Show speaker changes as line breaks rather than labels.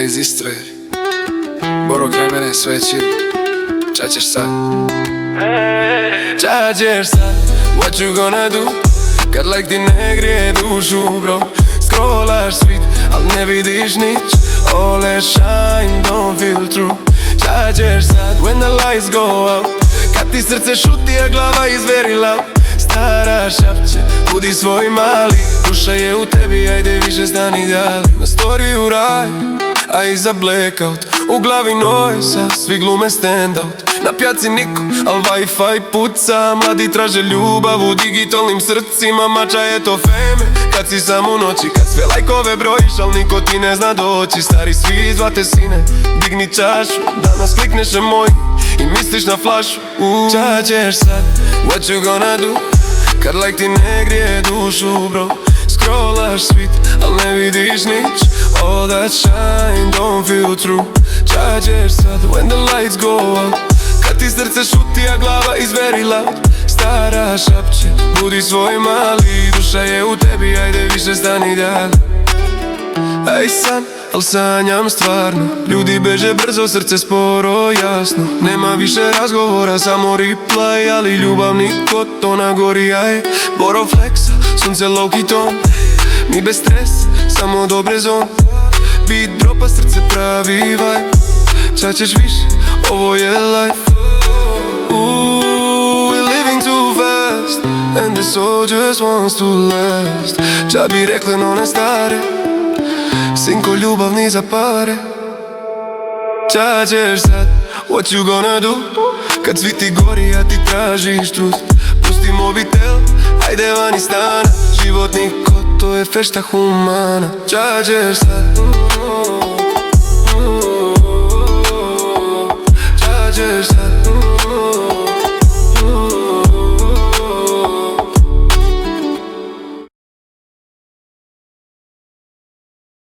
iz Istre. Boro kraj mene sve chill. Ča ćeš sad? Ča ćeš sad? What you gonna do? Kad like ti ne grije dušu bro. Scrollaš svit, al ne vidiš nič. All that shine don't feel true. Ča ćeš sad? When the lights go out. Kad ti srce šuti a glava izveri loud. Stara šapće, budi svoj mali. Duša je u tebi, ajde više stani dali. Na storiju raj, a iza blackout. U glavi noisa, svi glume stand-out. Na pjaci niko, al Wi-Fi puca. Mladi traže ljubav u digitalnim srcima. Mača je to fame, kad si sam u noći. Kad sve lajkove brojiš, al niko ti ne zna doći. Stari svi zvate sine, digni čašu. Danas klikneš emoj i misliš na flašu. Ča ćeš sad, what you gonna do? Kad like ti ne grije dušu bro. Scrollaš svit, al ne vidiš nič. All that shine don't feel true. Ča ćeš sad, when the lights go out. Kad ti srce šuti a glava izveri loud. Stara šapće, budi svoj mali. Duša je u tebi, ajde više stani dali. Ej san, al sanjam stvarno. Ljudi beže brzo, srce sporo, jasno. Nema više razgovora, samo reply. Ali ljubav niko, to na gori, aj. Boro flexa, sunce low-key ton. Mi bez stresa, samo dobre zone. Beat dropa, srce pravi vibe. Ča ćeš više, ovo je life. We're living too fast, and the soul just wants to last. Ča bi rekle one stare, sinko ljubavni za pare. Ča ćeš sad, what you gonna do? Kad svi ti gori, a ti tražiš trut. Pusti mobitel, ajde van iz stana. Život niko, to je fešta humana. Ča ćeš sad?